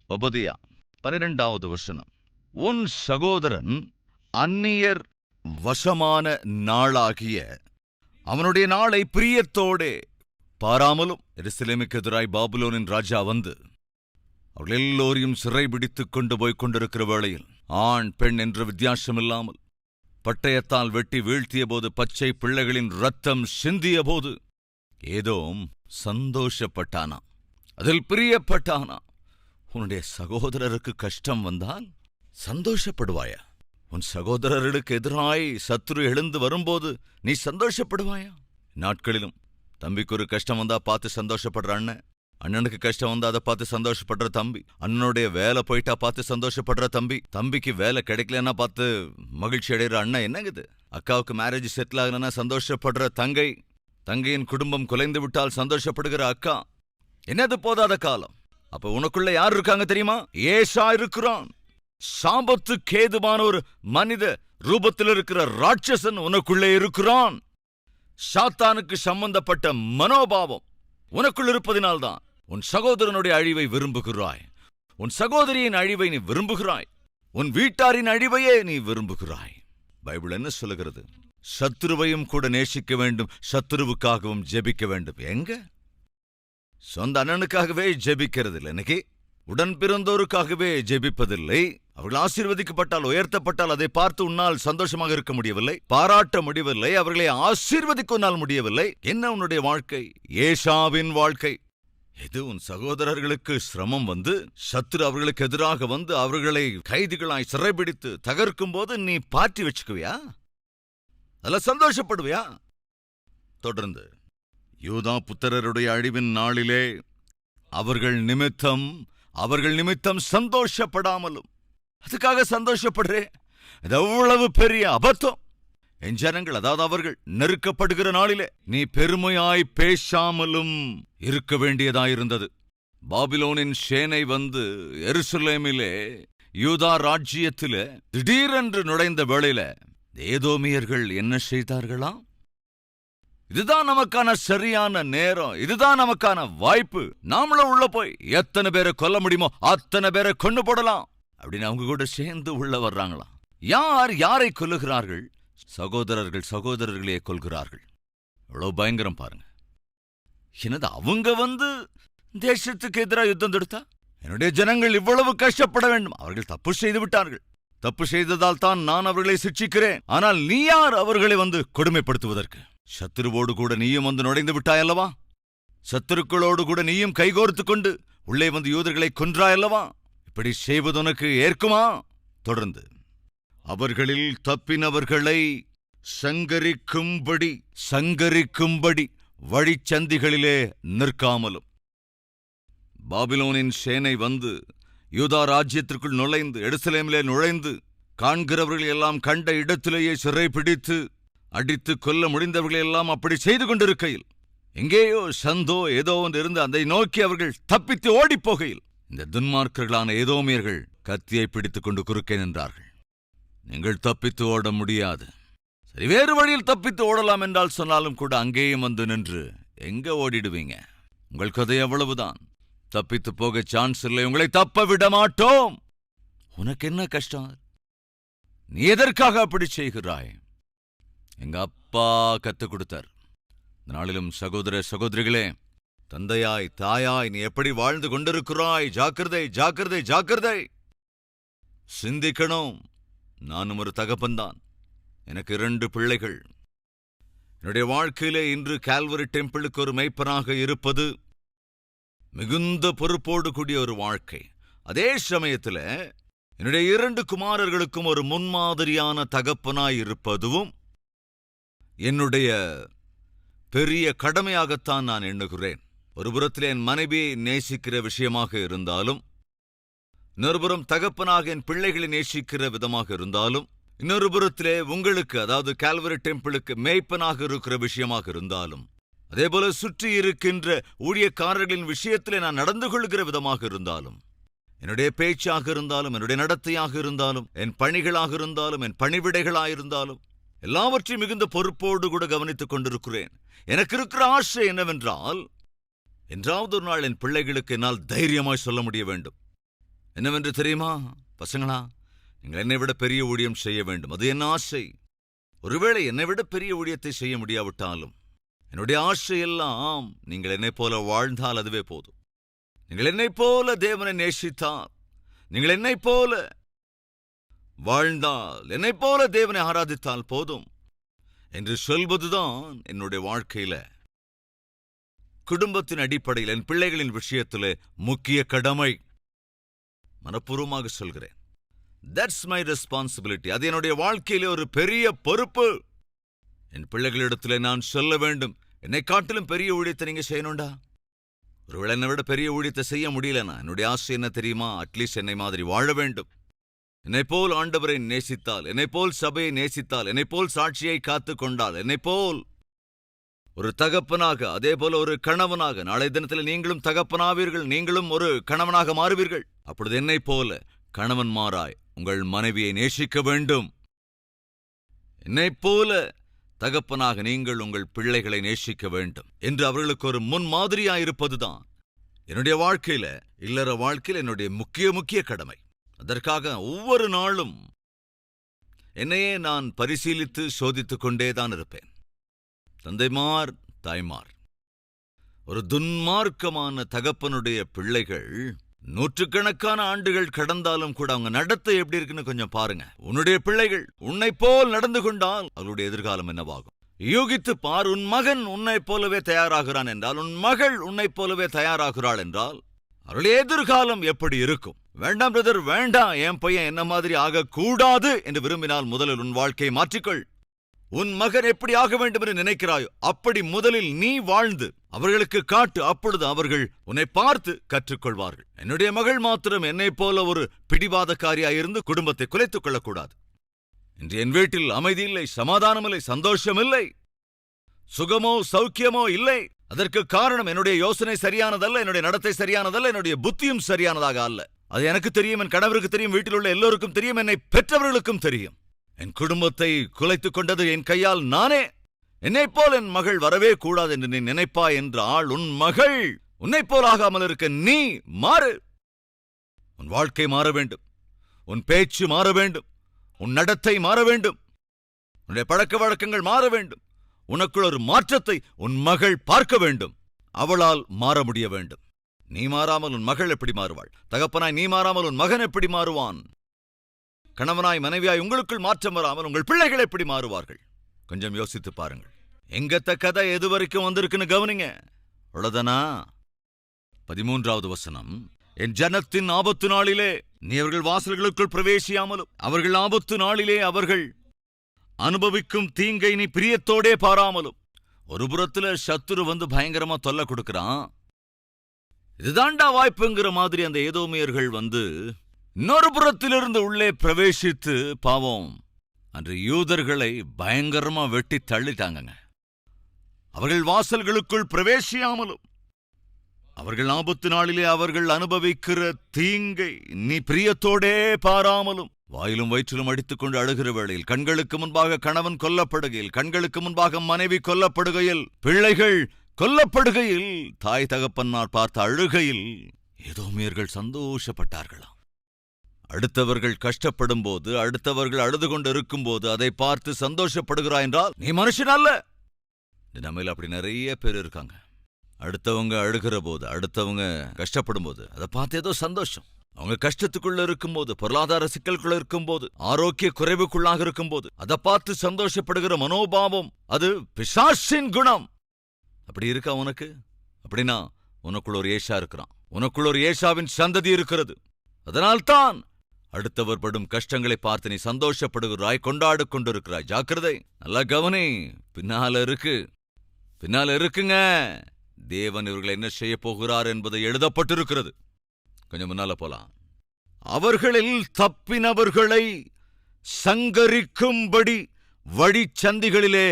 ஒபதியா 12வது வசனம். உன் சகோதரன் அந்நியர் வசமான நாளாகிய அவனுடைய நாளை பிரியத்தோடே பாராமலும் எருசலேமுக்கு எதிராய் பாபிலோனின் ராஜா வந்து அவர்கள் எல்லோரையும் சிறைபிடித்துக் கொண்டு போய்க் கொண்டிருக்கிற வேளையில் ஆண் பெண் என்ற வித்தியாசமில்லாமல் பட்டயத்தால் வெட்டி வீழ்த்திய போது பச்சை பிள்ளைகளின் இரத்தம் சிந்திய போது ஏதோம் சந்தோஷப்பட்டானா, அதில் பிரியப்பட்டானா. உன்னுடைய சகோதரருக்கு கஷ்டம் வந்தால் சந்தோஷப்படுவாயா? உன் சகோதரர்களுக்கு எதிராய் சத்துரு எழுந்து வரும்போது நீ சந்தோஷப்படுவாயா? நாட்களிலும் தம்பிக்கு ஒரு கஷ்டம் வந்தா பார்த்து சந்தோஷப்படுற அண்ணன், அண்ணனுக்கு கஷ்டம் வந்தா அதை பார்த்து சந்தோஷப்படுற தம்பி, அண்ணனுடைய வேலை போயிட்டா பார்த்து சந்தோஷப்படுற தம்பி, தம்பிக்கு வேலை கிடைக்கலன்னா பார்த்து மகிழ்ச்சி அடைகிற அண்ணன். என்னங்குது? அக்காவுக்கு மேரேஜ் செட்டில் ஆகலன்னா சந்தோஷப்படுற தங்கை, தங்கையின் குடும்பம் குலைந்து விட்டால் சந்தோஷப்படுகிற அக்கா. என்னது போதாத காலம்? அப்ப உனக்குள்ள யார் இருக்காங்க தெரியுமா? ஏசா இருக்கிறான். சாபத்துக்கு ஏதுவான ஒரு மனித ரூபத்தில் இருக்கிற ராட்சசன் உனக்குள்ளே இருக்கிறான். சாத்தானுக்கு சம்பந்தப்பட்ட மனோபாவம் உனக்குள் இருப்பதினால்தான் உன் சகோதரனுடைய அழிவை விரும்புகிறாய், உன் சகோதரியின் அழிவை நீ விரும்புகிறாய், உன் வீட்டாரின் அழிவையே நீ விரும்புகிறாய். பைபிள் என்ன சொல்லுகிறது? சத்துருவையும் கூட நேசிக்க வேண்டும், சத்துருவுக்காகவும் ஜெபிக்க வேண்டும். எங்க? சொந்த அண்ணனுக்காகவே ஜெபிக்கிறதில்லை. இன்னைக்கு உடன் பிறந்தோருக்காகவே ஜெபிப்பதில்லை. அவர்கள் ஆசீர்வதிக்கப்பட்டால், உயர்த்தப்பட்டால் அதை பார்த்து உன்னால் சந்தோஷமாக இருக்க முடியவில்லை, பாராட்ட முடியவில்லை, அவர்களை ஆசீர்வதிக்க உன்னால் முடியவில்லை. என்ன உன்னுடைய வாழ்க்கை? ஏசாவின் வாழ்க்கை. எது? உன் சகோதரர்களுக்கு சிரமம் வந்து சத்துரு அவர்களுக்கு எதிராக வந்து அவர்களை கைதிகளாய் சிறைபிடித்து தகர்க்கும் போது நீ பார்ட்டி வச்சுக்குவியா? அதில் சந்தோஷப்படுவியா? தொடர்ந்து யூதா புத்திரருடைய அழிவின் நாளிலே அவர்கள் நிமித்தம் சந்தோஷப்படாமலும், அதுக்காக சந்தோஷப்படுறே, இது எவ்வளவு பெரிய அபத்தம். என் ஜனங்கள், அதாவது அவர்கள் நெருக்கப்படுகிற நாளிலே நீ பெருமையாய் பேசாமலும் இருக்க வேண்டியதாயிருந்தது. பாபிலோனின் சேனை வந்து எருசலேமிலே யூதா ராஜ்யத்திலே திடீரென்று நுழைந்த வேளையில ஏதோமியர்கள் என்ன செய்தார்களாம்? இதுதான் நமக்கான சரியான நேரம், இதுதான் நமக்கான வாய்ப்பு, நாமளும் உள்ள போய் எத்தனை பேரை கொல்ல முடியுமோ அத்தனை பேரை கொண்டு போடலாம் அப்படின்னு அவங்க கூட சேர்ந்து உள்ள வர்றாங்களாம். யார் யாரை கொல்லுகிறார்கள்? சகோதரர்கள் சகோதரர்களையே கொல்கிறார்கள். எவ்வளவு பயங்கரம் பாருங்க. என்னது, அவங்க வந்து தேசத்துக்கு எதிராக யுத்தம் தொடுத்தா என்னுடைய ஜனங்கள் இவ்வளவு கஷ்டப்பட வேண்டும்? அவர்கள் தப்பு செய்து விட்டார்கள், தப்பு செய்ததால் தான் நான் அவர்களை சிட்சிக்கிறேன். ஆனால் நீ யார் அவர்களை வந்து கொடுமைப்படுத்துவதற்கு? சத்துருவோடு கூட நீயும் வந்து நுழைந்து விட்டாயல்லவா? சத்துருக்களோடு கூட நீயும் கைகோர்த்து கொண்டு உள்ளே வந்து யூதர்களை கொன்றாயல்லவா? இப்படி செய்வது உனக்கு ஏற்குமா? தொடர்ந்து அவர்களில் தப்பினவர்களை சங்கரிக்கும்படி வழிச்சந்திகளிலே நிற்காமலும், பாபிலோனின் சேனை வந்து யூதா ராஜ்யத்திற்குள் நுழைந்து எருசலேமிலே நுழைந்து காண்கிறவர்கள் எல்லாம் கண்ட இடத்திலேயே சிறை பிடித்து அடித்து கொல்ல முடிந்தவர்களெல்லாம் அப்படி செய்து கொண்டிருக்கையில் எங்கேயோ சந்தோ ஏதோ ஒன்று இருந்து அதை நோக்கி அவர்கள் தப்பித்து ஓடிப்போகையில் இந்த துன்மார்க்கர்களான ஏதோமியர்கள் கத்தியை பிடித்துக் கொண்டு குறுக்கே நின்றார்கள். நீங்கள் தப்பித்து ஓட முடியாது. சரி, வேறு வழியில் தப்பித்து ஓடலாம் என்றால் சொன்னாலும் கூட அங்கேயும் வந்து நின்று எங்க ஓடிடுவீங்க? உங்கள் கதை எவ்வளவுதான். தப்பித்து போக சான்ஸ் இல்லை, உங்களை தப்ப விட மாட்டோம். உனக்கு என்ன கஷ்டம்? நீ எதற்காக அப்படி செய்கிறாய்? எங்க அப்பா கத்துக் கொடுத்தார். நாளிலும் சகோதர சகோதரிகளே, தந்தையாய் தாயாய் நீ எப்படி வாழ்ந்து கொண்டிருக்கிறாய்? ஜாக்கிரதை ஜாக்கிரதை ஜாக்கிரதை. சிந்திக்கணும். நானும் ஒரு தகப்பன்தான். எனக்கு 2 பிள்ளைகள். என்னுடைய வாழ்க்கையிலே இன்று கால்வரி டெம்பிளுக்கு ஒரு மேய்ப்பனாக இருப்பது மிகுந்த பொறுப்போடு கூடிய ஒரு வாழ்க்கை. அதே சமயத்தில் என்னுடைய 2 குமாரர்களுக்கும் ஒரு முன்மாதிரியான தகப்பனாய் இருப்பதும் என்னுடைய பெரிய கடமையாகத்தான் நான் எண்ணுகிறேன். ஒரு புறத்தில் என் மனைவியை நேசிக்கிற விஷயமாக இருந்தாலும், இன்னொருபுறம் தகப்பனாக என் பிள்ளைகளை நேசிக்கிற விதமாக இருந்தாலும், இன்னொரு புறத்திலே உங்களுக்கு, அதாவது கால்வரி டெம்பிளுக்கு மேய்ப்பனாக இருக்கிற விஷயமாக இருந்தாலும், அதேபோல சுற்றி இருக்கின்ற ஊழியக்காரர்களின் விஷயத்திலே நான் நடந்து கொள்கிற விதமாக இருந்தாலும், என்னுடைய பேச்சாக இருந்தாலும், என்னுடைய நடத்தையாக இருந்தாலும், என் பணிகளாக இருந்தாலும், என் பணிவிடைகளாயிருந்தாலும் எல்லாவற்றையும் மிகுந்த பொறுப்போடு கூட கவனித்துக் கொண்டிருக்கிறேன். எனக்கு இருக்கிற ஆசை என்னவென்றால், என்றாவது ஒரு நாள் என் பிள்ளைகளுக்கு என்னால் தைரியமாய் சொல்ல முடிய வேண்டும், என்னவென்று தெரியுமா பசங்களா? நீங்கள் என்னை விட பெரிய ஊழியம் செய்ய வேண்டும், அது என் ஆசை. ஒருவேளை என்னை விட பெரிய ஊழியத்தை செய்ய முடியாவிட்டாலும் என்னுடைய ஆசையெல்லாம் நீங்கள் என்னைப் போல வாழ்ந்தால் அதுவே போதும். நீங்கள் என்னைப் போல தேவனை நேசித்தால், நீங்கள் என்னைப் போல வாழ்ந்தால், என்னைப் போல தேவனை ஆராதித்தால் போதும் என்று சொல்வதுதான் என்னுடைய வாழ்க்கையில, குடும்பத்தின் அடிப்படையில் என் பிள்ளைகளின் விஷயத்திலே முக்கிய கடமை. மனப்பூர்வமாக சொல்கிறேன், தட்ஸ் மை ரெஸ்பான்சிபிலிட்டி. அது என்னுடைய வாழ்க்கையிலே ஒரு பெரிய பொறுப்பு. என் பிள்ளைகளிடத்திலே நான் சொல்ல வேண்டும், என்னை காட்டிலும் பெரிய ஊழியத்தை நீங்க செய்யணும்டா. ஒருவேளை என்னை விட பெரிய ஊழியத்தை செய்ய முடியலனா என்னுடைய ஆசை என்ன தெரியுமா? அட்லீஸ்ட் என்னை மாதிரி வாழ வேண்டும். என்னை போல் ஆண்டவரை நேசித்தால், என்னை போல் சபையை நேசித்தால், என்னை போல் சாட்சியை காத்து கொண்டால், என்னை போல் ஒரு தகப்பனாக, அதே போல ஒரு கணவனாக, நாளை தினத்தில் நீங்களும் தகப்பனாவீர்கள், நீங்களும் ஒரு கணவனாக மாறுவீர்கள். அப்பொழுது என்னை போல கணவன்மாராய் உங்கள் மனைவியை நேசிக்க வேண்டும். என்னை போல தகப்பனாக நீங்கள் உங்கள் பிள்ளைகளை நேசிக்க வேண்டும் என்று அவர்களுக்கு ஒரு முன்மாதிரியாயிருப்பதுதான் என்னுடைய வாழ்க்கையில, இல்லற வாழ்க்கையில் என்னுடைய முக்கிய கடமை. அதற்காக ஒவ்வொரு நாளும் என்னையே நான் பரிசீலித்து சோதித்துக் கொண்டேதான் இருப்பேன். தந்தைமார், தாய்மார், ஒரு துன்மார்க்கமான தகப்பனுடைய பிள்ளைகள் நூற்றுக்கணக்கான ஆண்டுகள் கடந்தாலும் கூட அவங்க நடத்தை எப்படி இருக்குன்னு கொஞ்சம் பாருங்க. உன்னுடைய பிள்ளைகள் உன்னை போல் நடந்து கொண்டால் அவளுடைய எதிர்காலம் என்னவாகும்? யூகித்து பார். உன் மகன் உன்னை போலவே தயாராகிறான் என்றால், உன் மகள் உன்னை போலவே தயாராகிறாள் என்றால் அவளுடைய எதிர்காலம் எப்படி இருக்கும்? வேண்டாம் பிரதர், வேண்டாம், என் பையன் என்ன மாதிரி ஆகக்கூடாது என்று விரும்பினால் முதலில் உன் வாழ்க்கையை மாற்றிக்கொள். உன் மகன் எப்படி ஆக வேண்டும் என்று நினைக்கிறாயோ அப்படி முதலில் நீ வாழ்ந்து அவர்களுக்கு காட்டு. அப்பொழுது அவர்கள் உன்னை பார்த்து கற்றுக்கொள்வார்கள். என்னுடைய மகள் மாத்திரம் என்னை போல ஒரு பிடிவாதக்காரியாயிருந்து குடும்பத்தை குலைத்துக் கொள்ளக்கூடாது. இன்று என் வீட்டில் அமைதி இல்லை, சமாதானம் இல்லை, சந்தோஷம் இல்லை, சுகமோ சௌக்கியமோ இல்லை. அதற்கு காரணம் என்னுடைய யோசனை சரியானதல்ல, என்னுடைய நடத்தை சரியானதல்ல, என்னுடைய புத்தியும் சரியானதாக அல்ல. அது எனக்கு தெரியும், என் கணவருக்கு தெரியும், வீட்டில் உள்ள எல்லோருக்கும் தெரியும், என்னை பெற்றவர்களுக்கும் தெரியும். என் குடும்பத்தை குலைத்துக் கொண்டது என் கையால் நானே. என்னைப் போல் என் மகள் வரவே கூடாது என்று நீ நினைப்பாய் என்றால், உன் மகள் உன்னைப் போல் ஆகாமல் இருக்க நீ மாறு. உன் வாழ்க்கை மாற வேண்டும், உன் பேச்சு மாற வேண்டும், உன் நடத்தை மாற வேண்டும், உன்னுடைய பழக்க வழக்கங்கள் மாற வேண்டும். உனக்குள் ஒரு மாற்றத்தை உன் மகள் பார்க்க வேண்டும். அவளால் மாற முடிய வேண்டும். நீ மாறாமல் உன் மகள் எப்படி மாறுவாள்? தகப்பனாய் நீ மாறாமல் உன் மகன் எப்படி மாறுவான்? கணவனாய் மனைவியாய் உங்களுக்குள் மாற்றம் வராமல் உங்கள் பிள்ளைகள் எப்படி மாறுவார்கள்? கொஞ்சம் யோசித்து பாருங்கள். எங்கத்த கதை எது வரைக்கும் வந்திருக்குன்னு கவனிங்க. அவ்வளவுதானா? 13வது வசனம், என் ஜனத்தின் ஆபத்து நாளிலே நீ அவர்கள் வாசல்களுக்குள் பிரவேசியாமலும் அவர்கள் ஆபத்து நாளிலே அவர்கள் அனுபவிக்கும் தீங்கை நீ பிரியத்தோடே பாராமலும். ஒரு புறத்துல சத்துரு வந்து பயங்கரமா தொல்லை கொடுக்கிறான். இதுதாண்டா வாய்ப்புங்கிற மாதிரி அந்த ஏதோமியர்கள் வந்து இன்னொரு புறத்திலிருந்து உள்ளே பிரவேசித்து பாவம் அன்று யூதர்களை பயங்கரமா வெட்டி தள்ளிட்டாங்க. அவர்கள் வாசல்களுக்குள் பிரவேசியாமலும் அவர்கள் ஆபத்து நாளிலே அவர்கள் அனுபவிக்கிற தீங்கை நீ பிரியத்தோடே பாராமலும். வாயிலும் வயிற்றிலும் அடித்துக்கொண்டு அழுகிற வேளையில், கண்களுக்கு முன்பாக கணவன் கொல்லப்படுகையில், கண்களுக்கு முன்பாக மனைவி கொல்லப்படுகையில், பிள்ளைகள் கொல்லப்படுகையில், தாய் தகப்பன்மார் பார்த்த அழுகையில் ஏதோமியர்கள் சந்தோஷப்பட்டார்களாம். அடுத்தவர்கள் கஷ்டப்படும் போது, அடுத்தவர்கள் அழுது கொண்டு இருக்கும் போது அதை பார்த்து சந்தோஷப்படுகிறாய் என்றால் நீ மனுஷன் அல்ல. நம்மள அப்படி நிறைய பேர் இருக்காங்க. அடுத்தவங்க அழுகிற போது, அடுத்தவங்க கஷ்டப்படும் போது அதை பார்த்து ஏதோ சந்தோஷம். அவங்க கஷ்டத்துக்குள்ள இருக்கும்போது, பொருளாதார சிக்கலுக்குள்ள இருக்கும்போது, ஆரோக்கிய குறைவுக்குள்ளாக இருக்கும்போது அதை பார்த்து சந்தோஷப்படுகிற மனோபாவம் அது பிசாசின் குணம். அப்படி இருக்கா உனக்கு? அப்படின்னா உனக்குள்ள ஒரு ஏஷா இருக்கிறான். உனக்குள்ள ஒரு ஏஷாவின் சந்ததி இருக்கிறது. அதனால்தான் அடுத்தவர் படும் கஷ்டங்களை பார்த்து நீ சந்தோஷப்படுகிறாய், கொண்டாடு கொண்டிருக்கிறாய். ஜாக்கிரதை, நல்லா கவனி. பின்னால இருக்குங்க. தேவன் இவர்களை என்ன செய்ய போகிறார் என்பதை எழுதப்பட்டிருக்கிறது. கொஞ்சம் முன்னால போலாம். அவர்களில் தப்பினவர்களை சங்கரிக்கும்படி வழிச்சந்திகளிலே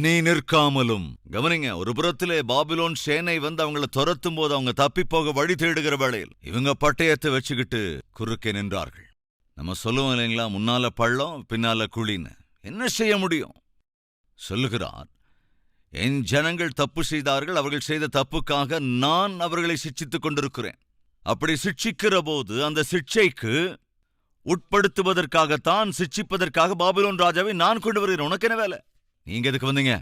நீ நிற்காமலும். கவனிங்க, ஒரு புறத்திலே பாபிலோன் சேனை வந்து அவங்கள துரத்தும் போது அவங்க தப்பி போக வழி தேடுகிற வேளையில் இவங்க பட்டயத்தை வச்சுக்கிட்டு குறுக்கே நின்றார்கள். நம்ம சொல்லுவோம் இல்லைங்களா, முன்னால பள்ளம் பின்னால குழின்னு. என்ன செய்ய முடியும்? சொல்லுகிறார், என் ஜனங்கள் தப்பு செய்தார்கள், அவர்கள் செய்த தப்புக்காக நான் அவர்களை சிட்சித்துக் கொண்டிருக்கிறேன். அப்படி சிட்சிக்கிற போது அந்த சிட்சைக்கு உட்படுத்துவதற்காகத்தான், சிட்சிப்பதற்காக பாபிலோன் ராஜாவை நான் கொண்டு வருகிறேன். உனக்கு என்ன வேலை? நீங்க எதுக்கு வந்தீங்க?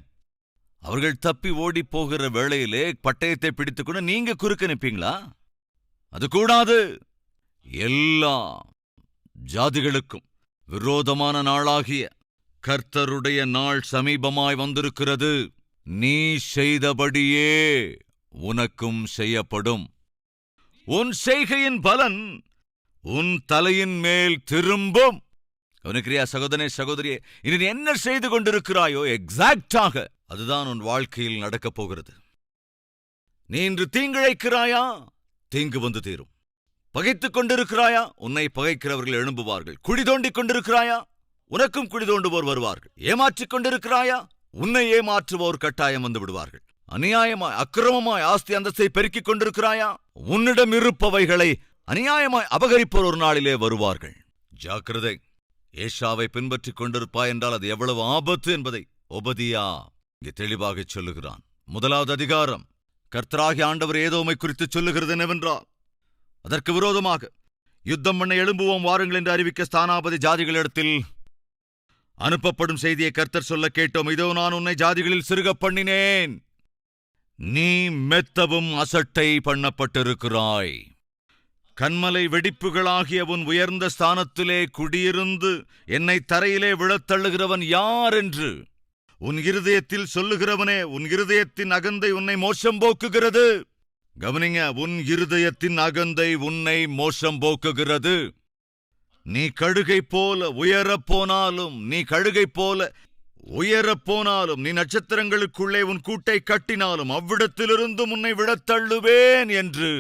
அவர்கள் தப்பி ஓடி போகிற வேளையிலே பட்டயத்தை பிடித்துக்கொண்டு நீங்க குறுக்க நிற்பீங்களா? அது கூடாது. எல்லா ஜாதிகளுக்கும் விரோதமான நாளாகிய கர்த்தருடைய நாள் சமீபமாய் வந்திருக்கிறது. நீ செய்தபடியே உனக்கும் செய்யப்படும். உன் செய்கையின் பலன் உன் தலையின் மேல் திரும்பும். கவனிக்கிறியா சகோதரனே, சகோதரியே? இனி நீ என்ன செய்து கொண்டிருக்கிறாயோ எக்ஸாக்டாக அதுதான் உன் வாழ்க்கையில் நடக்கப் போகிறது. நீ இன்று தீங்கிழைக்கிறாயா? தீங்கு வந்து தீரும். பகைத்துக் கொண்டிருக்கிறாயா? உன்னை பகைக்கிறவர்கள் எழும்புவார்கள். குழி தோண்டிக் கொண்டிருக்கிறாயா? உனக்கும் குழி தோண்டுவோர் வருவார்கள். ஏமாற்றிக் கொண்டிருக்கிறாயா? உன்னை ஏமாற்றுவோர் கட்டாயம் வந்து விடுவார்கள். அநியாயமாய் அக்கிரமமாய் ஆஸ்தி அந்தஸ்தை பெருக்கிக் கொண்டிருக்கிறாயா? உன்னிடம் இருப்பவைகளை அநியாயமாய் அபகரிப்போர் ஒரு நாளிலே வருவார்கள். ஜாக்கிரதை. ஏசாவை பின்பற்றிக் கொண்டிருப்பாய் என்றால் அது எவ்வளவு ஆபத்து என்பதை ஒபதியா இங்கே தெளிவாக சொல்லுகிறான். 1வது அதிகாரம் கர்த்தராகிய ஆண்டவர் ஏதோமை குறித்து சொல்லுகிறது என்னவென்றால், அதற்கு விரோதமாக யுத்தம் பண்ண எழும்புவோம் வாருங்கள் என்று அறிவிக்க ஸ்தானாபதி ஜாதிகளிடத்தில் அனுப்பப்படும் செய்தியை கர்த்தர் சொல்ல கேட்டோம். இதோ நான் உன்னை ஜாதிகளில் சிறுகப் பண்ணினேன். நீ மெத்தவும் அசட்டை பண்ணப்பட்டிருக்கிறாய். கண்மலை வெடிப்புகளாகிய உன் உயர்ந்த ஸ்தானத்திலே குடியிருந்து என்னை தரையிலே விழத்தள்ளுகிறவன் யார் என்று உன் இருதயத்தில் சொல்லுகிறவனே, உன் இருதயத்தின் அகந்தை உன்னை மோசம் போக்குகிறது. கவனிங்க, உன் இருதயத்தின் அகந்தை உன்னை மோசம் போக்குகிறது. நீ கழுகை போல உயரப்போனாலும், நீ நட்சத்திரங்களுக்குள்ளே உன் கூட்டை கட்டினாலும் அவ்விடத்திலிருந்தும் உன்னை விழத்தள்ளுவேன் என்று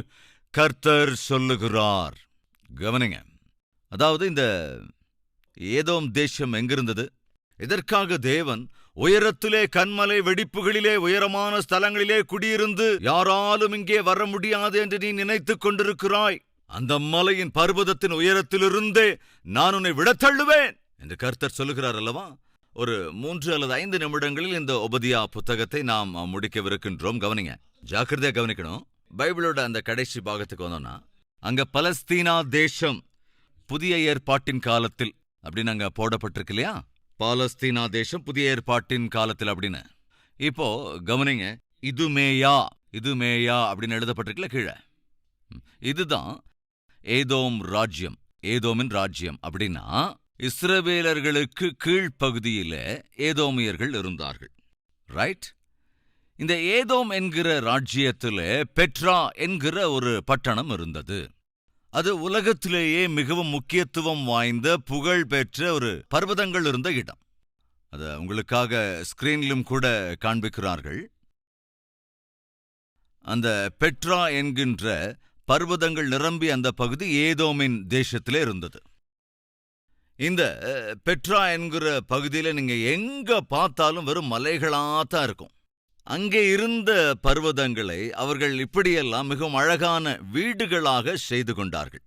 கர்த்தர் சொல்லுகிறார். கவனிங்க, அதாவது இந்த ஏதோம் தேசம் எங்கிருந்தது? இதற்காக தேவன் உயரத்திலே கண்மலை வெடிப்புகளிலே உயரமான ஸ்தலங்களிலே குடியிருந்து யாராலும் இங்கே வர முடியாது என்று நீ நினைத்துக் கொண்டிருக்கிறாய். அந்த மலையின் பர்வதத்தின் உயரத்திலிருந்தே நான் உன்னை விடத்தள்ளுவேன் என்று கர்த்தர் சொல்லுகிறார் அல்லவா? ஒரு 3 அல்லது 5 நிமிடங்களில் இந்த ஒபதியா புத்தகத்தை நாம் முடிக்கவிருக்கின்றோம். கவனிங்க, ஜாக்கிரதையா கவனிக்கணும். பைபிளோட அந்த கடைசி பாகத்துக்கு வந்தோம்னா, அங்க பலஸ்தீனா தேசம் புதிய ஏற்பாட்டின் காலத்தில் அப்படின்னு அங்க போடப்பட்டிருக்கு இல்லையா? பாலஸ்தீனா தேசம் புதிய ஏற்பாட்டின் காலத்தில் அப்படின்னு. இப்போ கவனிங்க, இதுமேயா அப்படின்னு எழுதப்பட்டிருக்கல கீழே. இதுதான் ஏதோம் ராஜ்யம். ஏதோமின் ராஜ்யம் அப்படின்னா இஸ்ரவேலர்களுக்கு கீழ்ப்பகுதியில ஏதோமியர்கள் இருந்தார்கள். ரைட்? இந்த ஏதோம் என்கிற ராஜ்யத்தில் பெட்ரா என்கிற ஒரு பட்டணம் இருந்தது. அது உலகத்திலேயே மிகவும் முக்கியத்துவம் வாய்ந்த புகழ் பெற்ற ஒரு பர்வதங்கள் இருந்த இடம். அது உங்களுக்காக ஸ்கிரீனிலும் கூட காண்பிக்கிறார்கள். அந்த பெட்ரா என்கின்ற பர்வதங்கள் நிரம்பி அந்த பகுதி ஏதோமின் தேசத்திலே இருந்தது. இந்த பெட்ரா என்கிற பகுதியில் நீங்க எங்க பார்த்தாலும் வெறும் மலைகளாத்தான் இருக்கும். அங்கே இருந்த பர்வதங்களை அவர்கள் இப்படியெல்லாம் மிகவும் அழகான வீடுகளாக செய்து கொண்டார்கள்.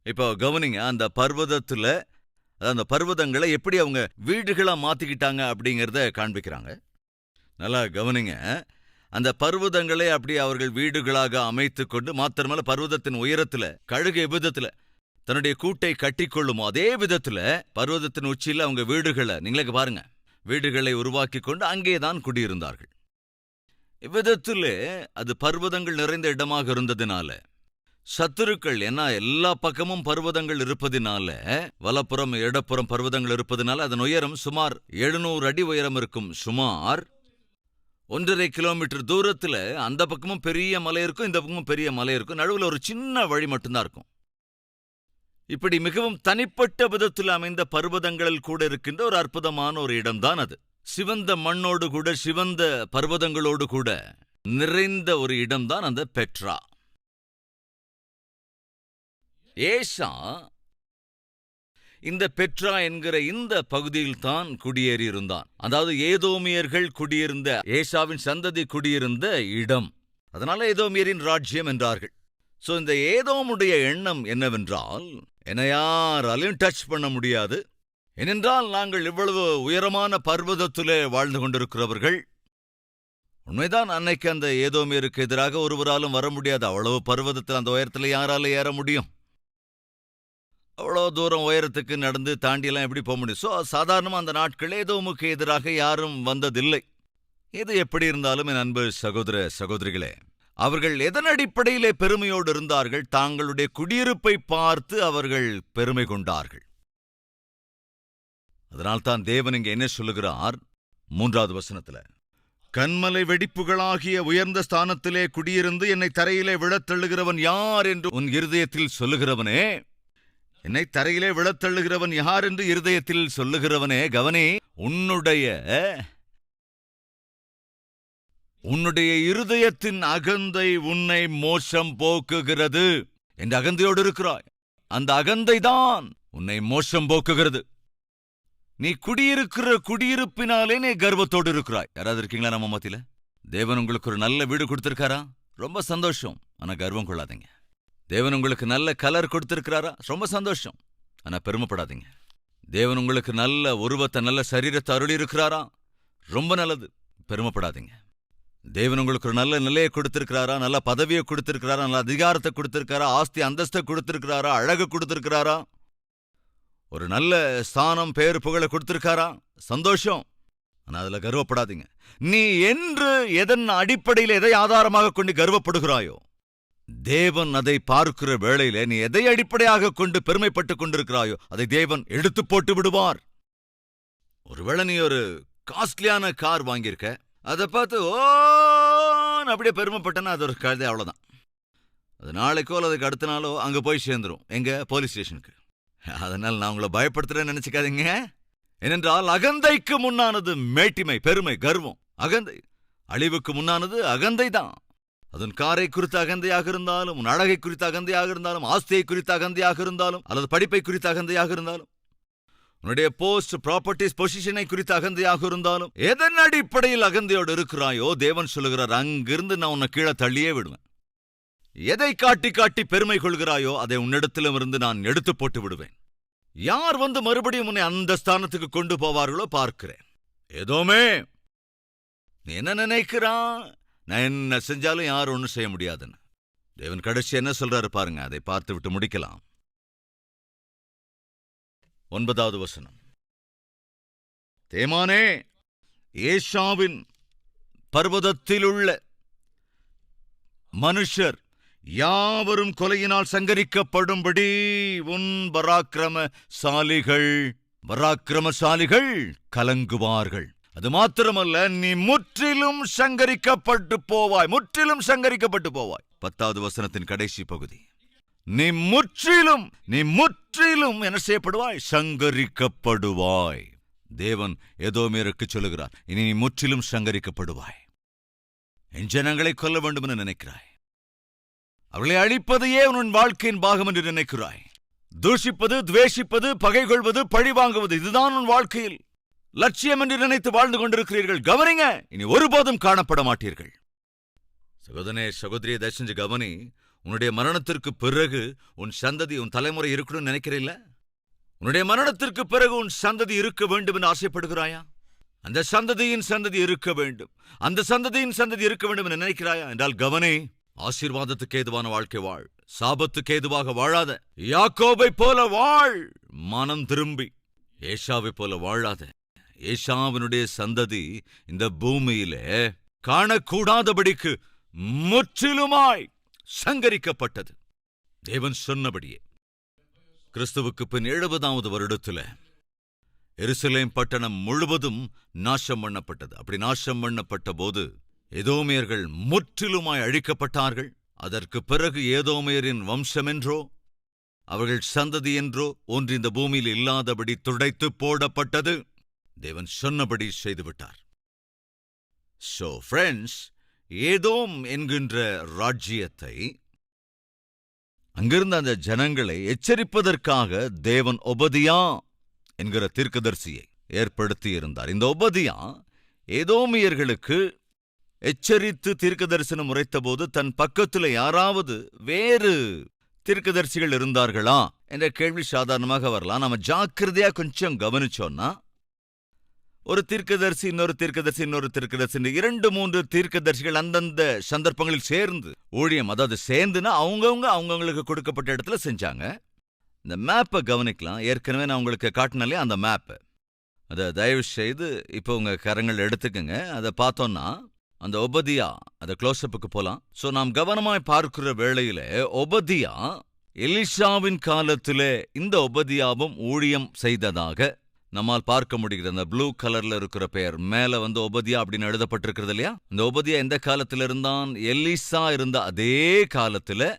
இப்போ கவனிங்க, அந்த பர்வதங்களை எப்படி அவங்க வீடுகளா மாத்திக்கிட்டாங்க அப்படிங்கிறத காண்பிக்கிறாங்க. நல்லா கவனிங்க, அந்த பர்வதங்களை அப்படி அவர்கள் வீடுகளாக அமைத்து கொண்டு, மாத்திரமல்ல பர்வதத்தின் உயரத்துல கழுகு விதத்துல தன்னுடைய கூட்டை கட்டிக்கொள்ளுமோ அதே விதத்துல பர்வதத்தின் உச்சியில அவங்க வீடுகளை நீங்களே பாருங்க, வீடுகளை உருவாக்கி கொண்டு அங்கேதான் குடியிருந்தார்கள். இவ்விதத்திலே அது பர்வதங்கள் நிறைந்த இடமாக இருந்ததினால சத்துருக்கள், ஏன்னா எல்லா பக்கமும் பர்வதங்கள் இருப்பதினால, வலப்புறம் இடப்புறம் பர்வதங்கள் இருப்பதினால அதன் உயரம் சுமார் 700 அடி உயரம் இருக்கும். சுமார் 1.5 கிலோமீட்டர் தூரத்துல அந்த பக்கமும் பெரிய மலை இருக்கும், இந்த பக்கமும் பெரிய மலை இருக்கும். நடுவில் ஒரு சின்ன வழி மட்டும்தான் இருக்கும். இப்படி மிகவும் தனிப்பட்ட விதத்தில் அமைந்த பர்வதங்களில் கூட இருக்கின்ற ஒரு அற்புதமான ஒரு இடம்தான் அது. சிவந்த மண்ணோடு கூட சிவந்த பர்வதங்களோடு கூட நிறைந்த ஒரு இடம்தான் அந்த பெட்ரா. ஏசா இந்த பெட்ரா என்கிற இந்த பகுதியில் தான் குடியேறி இருந்தான். அதாவது ஏதோமியர்கள் குடியிருந்த, ஏசாவின் சந்ததி குடியிருந்த இடம். அதனால ஏதோமியரின் ராஜ்யம் என்றார்கள். சோ இந்த ஏதோமுடைய எண்ணம் என்னவென்றால், என்னை யாராலையும் டச் பண்ண முடியாது. ஏனென்றால் நாங்கள் இவ்வளவு உயரமான பர்வதத்திலே வாழ்ந்து கொண்டிருக்கிறவர்கள். உண்மைதான், அன்னைக்கு அந்த ஏதோமியருக்கு எதிராக ஒருவராலும் வர முடியாது. அவ்வளவு பர்வதத்தில் அந்த உயரத்துல யாரால ஏற முடியும்? அவ்வளோ தூரம் உயரத்துக்கு நடந்து தாண்டியெல்லாம் எப்படி போக முடியும்? சாதாரணமா அந்த நாட்கள் ஏதோமுக்கு எதிராக யாரும் வந்ததில்லை. இது எப்படி இருந்தாலும் என் அன்பு சகோதர சகோதரிகளே, அவர்கள் எதன் அடிப்படையிலே பெருமையோடு இருந்தார்கள்? தாங்களுடைய குடியிருப்பை பார்த்து அவர்கள் பெருமை கொண்டார்கள். அதனால்தான் தேவன் இங்கே என்ன சொல்லுகிறார்? 3வது வசனத்துல, கன்மலை வெடிப்புகளாகிய உயர்ந்த ஸ்தானத்திலே குடியிருந்து என்னை தரையிலே விழத் தள்ளுகிறவன் யார் என்று உன் இருதயத்தில் சொல்லுகிறவனே, என்னை தரையிலே விழத் தள்ளுகிறவன் யார் என்று இருதயத்தில் சொல்லுகிறவனே, கவனி, உன்னுடைய இருதயத்தின் அகந்தை உன்னை மோசம் போக்குகிறது என்று அகந்தையோடு இருக்கிறாய். அந்த அகந்தைதான் உன்னை மோசம் போக்குகிறது. நீ குடியிருக்கிற குடியிருப்பினாலே நீ கர்வத்தோடு இருக்கிறாய். யாராவது இருக்கீங்களா நம்ம மத்தியில? தேவன் உங்களுக்கு ஒரு நல்ல வீடு கொடுத்திருக்காரா? ரொம்ப சந்தோஷம். ஆனா கர்வம் கொள்ளாதீங்க. தேவன் உங்களுக்கு நல்ல கலர் கொடுத்திருக்கிறாரா? ரொம்ப சந்தோஷம். ஆனா பெருமைப்படாதீங்க. தேவன் உங்களுக்கு நல்ல உருவத்தை, நல்ல சரீரத்தை அருளி இருக்கிறாரா? ரொம்ப நல்லது. பெருமைப்படாதீங்க. தேவன் உங்களுக்கு ஒரு நல்ல நிலையை கொடுத்திருக்கிறாரா? நல்ல பதவியை கொடுத்திருக்கிறாரா? நல்ல அதிகாரத்தை கொடுத்திருக்காரா? ஆஸ்தி அந்தஸ்தை கொடுத்திருக்கிறாரா? அழகு கொடுத்திருக்கிறாரா? ஒரு நல்ல ஸ்தானம், பேரு, புகழை கொடுத்திருக்காரா? சந்தோஷம். ஆனா அதுல கர்வப்படாதீங்க. நீ என்று எதன் அடிப்படையில் எதை ஆதாரமாக கொண்டு கர்வப்படுகிறாயோ, தேவன் அதை பார்க்கிற வேளையில நீ எதை அடிப்படையாக கொண்டு பெருமைப்பட்டுக் கொண்டிருக்கிறாயோ அதை தேவன் எடுத்து போட்டு விடுவார். ஒருவேளை நீ ஒரு காஸ்ட்லியான கார் வாங்கியிருக்க, அதை பார்த்து அப்படியே பெருமைப்பட்டனா அது ஒரு கழுதை, அவ்வளவுதான். அது நாளைக்கோ அதுக்கு அடுத்த நாளோ அங்க போய் சேர்ந்துரும். எங்க? போலீஸ் ஸ்டேஷனுக்கு. அதனால நான் உங்களை பயப்படுத்துறேன்னு நினைச்சுக்காதீங்க. ஏனென்றால் அகந்தைக்கு முன்னானது மேட்டிமை, பெருமை, கர்வம். அகந்தை அழிவுக்கு முன்னானது அகந்தை தான். அதன் காரை குறித்த அகந்தையாக இருந்தாலும், உன் அழகை குறித்த அகந்தையாக இருந்தாலும், ஆஸ்தியை குறித்த அகந்தையாக இருந்தாலும், அல்லது படிப்பை குறித்த அகந்தையாக இருந்தாலும், உன்னுடைய போஸ்ட், ப்ராப்பர்ட்டிஸ், பொசிஷனை குறித்த அகந்தையாக இருந்தாலும், எதன் அடிப்படையில் அகந்தையோடு இருக்கிறாயோ தேவன் சொல்லுகிறார், அங்கிருந்து நான் உன்னை கீழே தள்ளியே விடுவேன். எதை காட்டி காட்டி பெருமை கொள்கிறாயோ அதை உன்னிடத்திலும் இருந்து நான் எடுத்து போட்டு விடுவேன். யார் வந்து மறுபடியும் உன்னை அந்த ஸ்தானத்துக்கு கொண்டு போவார்களோ பார்க்கிறேன். ஏதோமே நீ என்ன நினைக்கிறான்? நான் என்ன செஞ்சாலும் யாரும் ஒன்றும் செய்ய முடியாதுன்னு. தேவன் கடைசி என்ன சொல்றாரு பாருங்க, அதை பார்த்து விட்டு முடிக்கலாம். 9வது வசனம், தேமானே, ஏசாவின் பர்வதத்திலுள்ள மனுஷர் யாவரும் கொலையினால் சங்கரிக்கப்படும்படி உன் பராக்கிரமசாலிகள் கலங்குவார்கள். அது மாத்திரமல்ல, நீ முற்றிலும் சங்கரிக்கப்பட்டு போவாய். 10வது வசனத்தின் கடைசி பகுதி, நீ முற்றிலும் என்ன செய்யப்படுவாய்? சங்கரிக்கப்படுவாய். தேவன் ஏதோமியருக்கு சொல்லுகிறார், இனி நீ முற்றிலும் சங்கரிக்கப்படுவாய். என் ஜனங்களை கொல்ல வேண்டும் என்று நினைக்கிறாய். அவர்களை அழிப்பதையே உன் வாழ்க்கையின் பாகம் என்று நினைக்கிறாய். தூஷிப்பது, துவேஷிப்பது, பகை கொள்வது, பழி வாங்குவது, இதுதான் உன் வாழ்க்கையில் லட்சியம் என்று நினைத்து வாழ்ந்து கொண்டிருக்கிறீர்கள். கவனிங்க, இனி ஒருபோதும் காணப்பட மாட்டீர்கள். சகோதரனே, சகோதரியை தயவு செஞ்சு கவனி. உன்னுடைய மரணத்திற்கு பிறகு உன் சந்ததி, உன் தலைமுறை இருக்கணும்னு நினைக்கிறீல்ல? உன்னுடைய மரணத்திற்கு பிறகு உன் சந்ததி இருக்க வேண்டும் என்று ஆசைப்படுகிறாயா? அந்த சந்ததியின் சந்ததி இருக்க வேண்டும், அந்த சந்ததியின் சந்ததி இருக்க வேண்டும் என்று நினைக்கிறாயா? என்றால் கவனி, ஆசீர்வாதத்துக்கு ஏதுவான வாழ்க்கை வாழ். சாபத்துக்கு ஏதுவாக வாழாத. யாக்கோபை போல வாழ். மனம் திரும்பி ஏசாவை போல வாழாத. ஏசாவினுடைய சந்ததி இந்த பூமியிலே காணக்கூடாதபடிக்கு முற்றிலுமாய் சங்கரிக்கப்பட்டது. தேவன் சொன்னபடியே கிறிஸ்துவுக்கு பின் 70வது வருடத்துல எருசலேம் பட்டணம் முழுவதும் நாசம் பண்ணப்பட்டது. அப்படி நாசம் பண்ணப்பட்ட போது ஏதோமியர்கள் முற்றிலுமாய் அழிக்கப்பட்டார்கள். அதற்கு பிறகு ஏதோமியரின் வம்சமென்றோ அவர்கள் சந்ததி என்றோ ஒன்று இந்த பூமியில் இல்லாதபடி துடைத்து போடப்பட்டது. தேவன் சொன்னபடி செய்துவிட்டார். சோ ஃப்ரெண்ட்ஸ், ஏதோம் என்கின்ற ராஜ்யத்தை, அங்கிருந்த அந்த ஜனங்களை எச்சரிப்பதற்காக தேவன் ஒபதியா என்கிற தீர்க்கதரிசியை ஏற்படுத்தி இருந்தார். இந்த ஒபதியா ஏதோமியர்களுக்கு எச்சரித்து தீர்க்க தரிசனம் உரைத்தபோது தன் பக்கத்துல யாராவது வேறு தீர்க்கதரிசிகள் இருந்தார்களா என்ற கேள்வி சாதாரணமாக வரலாம். நாம ஜாக்கிரதையா கொஞ்சம் கவனிச்சோம்னா ஒரு தீர்க்கதரிசி, இன்னொரு தீர்க்கதரிசி, இன்னொரு தீர்க்கதரிசி, 2-3 தீர்க்கதரிசிகள் அந்தந்த சந்தர்ப்பங்களில் சேர்ந்து ஊழியம், அதாவது சேர்ந்துன்னா அவங்கவுங்களுக்கு கொடுக்கப்பட்ட இடத்துல செஞ்சாங்க. இந்த மேப்பை கவனிக்கலாம். ஏற்கனவே நான் உங்களுக்கு காட்டினாலே அந்த மேப்பு, அதை தயவு செய்து இப்போ உங்க கரங்கள் எடுத்துக்கங்க. அதை பார்த்தோம்னா அந்த ஒபதியா, அதை க்ளோஸ்அப்புக்கு போலாம். ஸோ நாம் கவனமாய் பார்க்கிற வேளையில ஒபதியா எலிஷாவின் காலத்திலே இந்த ஒபதியாவும் ஊழியம் செய்ததாக நம்மால் பார்க்க முடிகிறது. அந்த ப்ளூ கலர்ல இருக்கிற பெயர் மேல ஒபதியா அப்படின்னு எழுதப்பட்டிருக்கிறது இல்லையா? இந்த ஒபதியா எந்த காலத்தில் இருந்தான்? எலிசா இருந்த அதே காலத்துல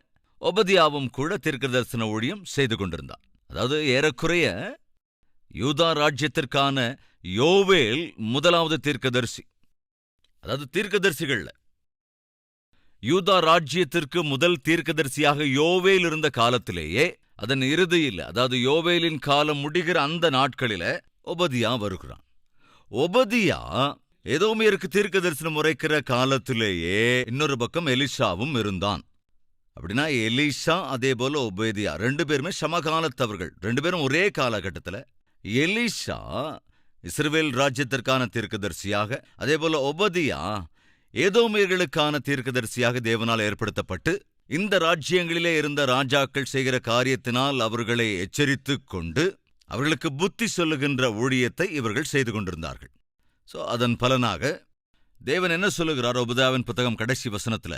ஒபதியாவும் கூட தீர்க்கதரிசன ஊழியம் செய்து கொண்டிருந்தான். அதாவது ஏறக்குறைய யூதா ராஜ்யத்திற்கான யோவேல் முதலாவது தீர்க்கதரிசி. அதாவது தீர்க்கதரிசிகள்ல யூதா ராஜ்யத்திற்கு முதல் தீர்க்கதரிசியாக யோவேல் இருந்த காலத்திலேயே அதன் இறுதியில், அதாவது யோவேலின் காலம் முடிகிற அந்த நாட்களில ஒபதியா வருகிறான். ஒபதியா எதோமியருக்கு தீர்க்க தரிசனம் உரைக்கிற காலத்திலேயே இன்னொரு பக்கம் எலிஷாவும் இருந்தான். அப்படின்னா எலிஷா அதே போல ஒபதியா 2 பேருமே சமகாலத்தவர்கள். 2 பேரும் ஒரே காலகட்டத்தில். எலிஷா இஸ்ரவேல் ராஜ்யத்திற்கான தீர்க்கதரிசியாக, அதே போல ஒபதியா ஏதோமியர்களுக்கான தீர்க்கதரிசியாக தேவனால் ஏற்படுத்தப்பட்டு இந்த ராஜ்யங்களிலே இருந்த ராஜாக்கள் செய்கிற காரியத்தினால் அவர்களை எச்சரித்துக் கொண்டு அவர்களுக்கு புத்தி சொல்லுகின்ற ஊழியத்தை இவர்கள் செய்து கொண்டிருந்தார்கள். ஸோ அதன் பலனாக தேவன் என்ன சொல்லுகிறார்? ஒபதியாவின் புத்தகம் கடைசி வசனத்துல,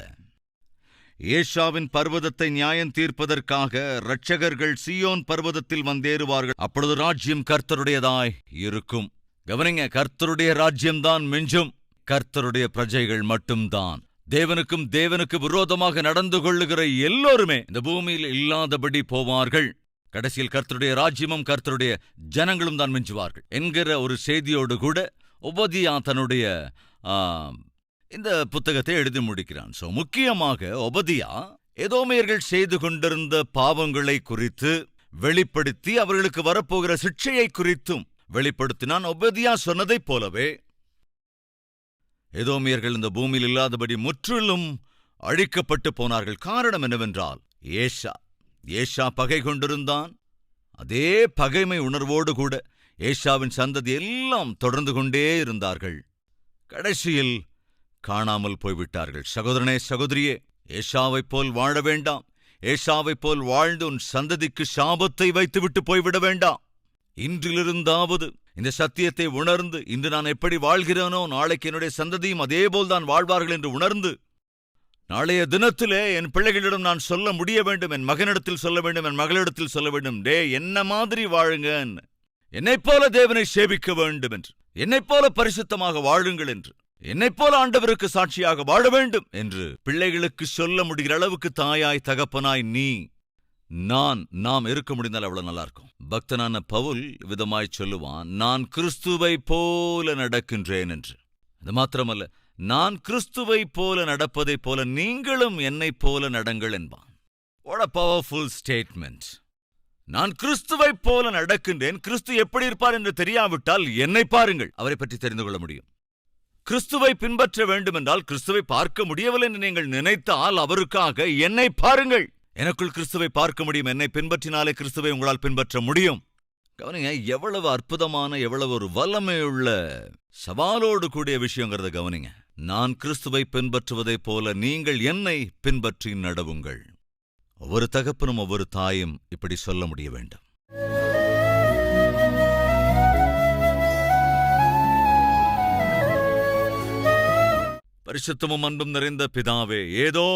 ஏஷாவின் பர்வதத்தை நியாயம் தீர்ப்பதற்காக இரட்சகர்கள் சீயோன் பர்வதத்தில் வந்தேறுவார்கள், அப்பொழுது ராஜ்யம் கர்த்தருடையதாய் இருக்கும். கவனிங்க, கர்த்தருடைய ராஜ்யம்தான் மிஞ்சும், கர்த்தருடைய பிரஜைகள் மட்டும்தான். தேவனுக்கு விரோதமாக நடந்து கொள்ளுகிற எல்லோருமே இந்த பூமியில் இல்லாதபடி போவார்கள். கடைசியில் கர்த்தருடைய ராஜ்யமும் கர்த்தருடைய ஜனங்களும் தான் மிஞ்சுவார்கள் என்கிற ஒரு செய்தியோடு கூட ஒபதியா தன்னுடைய இந்த புத்தகத்தை எழுதி முடிக்கிறான். சோ முக்கியமாக ஒபதியா ஏதோமியர்கள் செய்து கொண்டிருந்த பாவங்களை குறித்து வெளிப்படுத்தி அவர்களுக்கு வரப்போகிற சிக்ஷையை குறித்தும் வெளிப்படுத்தினான். ஒபதியா சொன்னதைப் போலவே ஏதோமியர்கள் இந்த பூமியில் இல்லாதபடி முற்றிலும் அழிக்கப்பட்டு போனார்கள். காரணம் என்னவென்றால் ஏஷா பகை கொண்டிருந்தான். அதே பகைமை உணர்வோடு கூட ஏஷாவின் சந்ததி எல்லாம் தொடர்ந்து கொண்டே இருந்தார்கள். கடைசியில் காணாமல் போய்விட்டார்கள். சகோதரனே, சகோதரியே, ஏஷாவைப் போல் வாழ வேண்டாம். ஏஷாவைப் போல் வாழ்ந்து உன் சந்ததிக்கு சாபத்தை வைத்துவிட்டு போய்விட வேண்டாம். இன்றிலிருந்தாவது இந்த சத்தியத்தை உணர்ந்து, இன்று நான் எப்படி வாழ்கிறேனோ நாளைக்கு என்னுடைய சந்ததியும் அதேபோல்தான் வாழ்வார்கள் என்று உணர்ந்து, நாளைய தினத்திலே என் பிள்ளைகளிடம் நான் சொல்ல முடிய வேண்டும், என் மகனிடத்தில் சொல்ல வேண்டும், என் மகளிடத்தில் சொல்ல வேண்டும், என்ன மாதிரி வாழுங்க, என்னைப் போல தேவனை சேவிக்க வேண்டும் என்று, என்னைப் போல பரிசுத்தமாக வாழுங்கள் என்று, என்னைப் போல ஆண்டவருக்கு சாட்சியாக வாழ வேண்டும் என்று பிள்ளைகளுக்கு சொல்ல முடிகிற அளவுக்கு தாயாய் தகப்பனாய் நாம் இருக்க முடிந்தால் அவ்வளவு நல்லா இருக்கும். பக்தனான பவுல் விதமாய் சொல்லுவான், நான் கிறிஸ்துவை போல நடக்கின்றேன் என்று. அது மாத்திரமல்ல, நான் கிறிஸ்துவை போல நடப்பதைப் போல நீங்களும் என்னைப் போல நடங்கள் என்பான். What a powerful statement. நான் கிறிஸ்துவை போல நடக்கின்றேன். கிறிஸ்து எப்படி இருப்பார் என்று தெரியாவிட்டால் என்னை பாருங்கள், அவரை பற்றி தெரிந்து கொள்ள முடியும். கிறிஸ்துவை பின்பற்ற வேண்டுமென்றால், கிறிஸ்துவை பார்க்க முடியவில்லை என்று நீங்கள் நினைத்தால் அவருக்காக என்னை பாருங்கள். எனக்குள் கிறிஸ்துவை பார்க்க முடியும். என்னை பின்பற்றினாலே கிறிஸ்துவை உங்களால் பின்பற்ற முடியும். கவனிங்க, எவ்வளவு அற்புதமான, எவ்வளவு ஒரு வல்லமையுள்ள சவாலோடு கூடிய விஷயங்கிறத கவனிங்க. நான் கிறிஸ்துவை பின்பற்றுவதைப் போல நீங்கள் என்னை பின்பற்றி நடவுங்கள். ஒவ்வொரு தகப்பனும் ஒவ்வொரு தாயும் இப்படி சொல்ல முடிய வேண்டும். பரிசுத்தமும் அன்பும் நிறைந்த பிதாவே, ஏதோ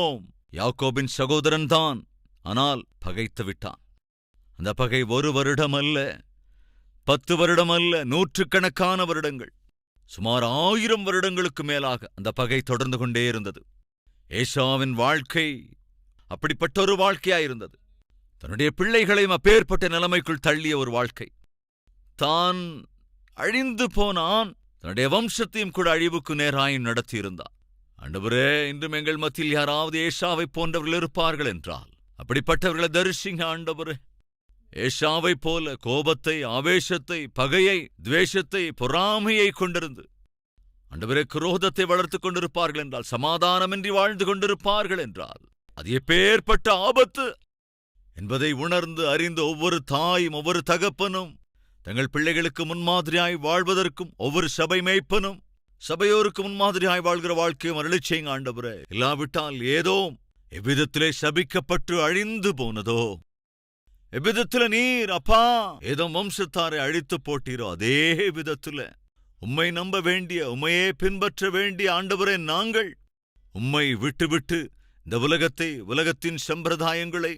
யாக்கோபின் சகோதரன்தான், ஆனால் பகைத்து விட்டான். அந்த பகை 1 வருடம் அல்ல, 10 வருடம் அல்ல, 100கணக்கான வருடங்கள், சுமார் 1000 வருடங்களுக்கு மேலாக அந்த பகை தொடர்ந்து கொண்டே இருந்தது. ஏசாவின் வாழ்க்கை அப்படிப்பட்ட ஒரு வாழ்க்கையாயிருந்தது. தன்னுடைய பிள்ளைகளையும் அப்பேற்பட்ட நிலைமைக்குள் தள்ளிய ஒரு வாழ்க்கை. தான் அழிந்து போனான், தன்னுடைய வம்சத்தையும் கூட அழிவுக்கு நேராயும் நடத்தியிருந்தான். ஆண்டவரே, இன்றும் எங்கள் மத்தியில் யாராவது ஏசாவை போன்றவர்கள் இருப்பார்கள் என்றால் அப்படிப்பட்டவர்களை தரிசிங்க ஆண்டவரே. ஏசாவை போல கோபத்தை, ஆவேசத்தை, பகையை, துவேஷத்தை, பொறாமையை கொண்டிருந்து ஆண்டவரே குரோதத்தை வளர்த்துக் கொண்டிருப்பார்கள் என்றால், சமாதானமின்றி வாழ்ந்து கொண்டிருப்பார்கள் என்றால் அது எப்பேற்பட்ட ஆபத்து என்பதை உணர்ந்து அறிந்து ஒவ்வொரு தாயும் ஒவ்வொரு தகப்பனும் தங்கள் பிள்ளைகளுக்கு முன்மாதிரியாய் வாழ்வதற்கும் ஒவ்வொரு சபை மேய்ப்பனும் சபையோருக்கு முன்மாதிரியாய் வாழ்கிற வாழ்க்கையும் அருளிச் செய்யுங்க ஆண்டவரே. இல்லாவிட்டால் ஏதோ எவ்விதத்திலே சபிக்கப்பட்டு அழிந்து போனதோ, எவ்விதத்தில நீர் அப்பா ஏதோ வம்சத்தாரை அழித்து போட்டீரோ அதே விதத்தில உம்மை நம்ப வேண்டிய, உம்மையே பின்பற்ற வேண்டிய ஆண்டவரே நாங்கள் உம்மை விட்டுவிட்டு இந்த உலகத்தின் சம்பிரதாயங்களை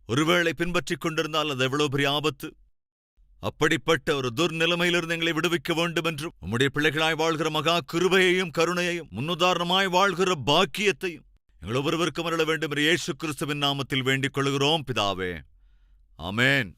ஒருவேளை பின்பற்றிக் கொண்டிருந்தால் அது எவ்வளவு பெரிய ஆபத்து. அப்படிப்பட்ட ஒரு துர்நிலைமையிலிருந்து எங்களை விடுவிக்க வேண்டும் என்றும் உம்முடைய பிள்ளைகளாய் வாழ்கிற மகா கிருபையையும் கருணையையும் முன்னுதாரணமாய் வாழ்கிற பாக்கியத்தையும் எங்கள் ஒவ்வொருவருக்கும் அருள வேண்டும் என்று இயேசு கிறிஸ்துவின் நாமத்தில் வேண்டிக் கொள்கிறோம் பிதாவே. ஆமென்.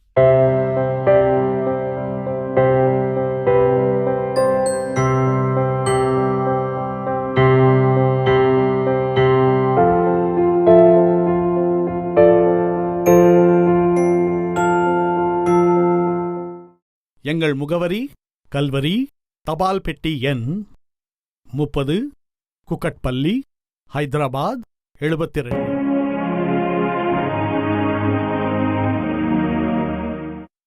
எங்கள் முகவரி கல்வரி, தபால் பெட்டி எண் 30, குக்கட்பள்ளி, ஹைதராபாத் 72.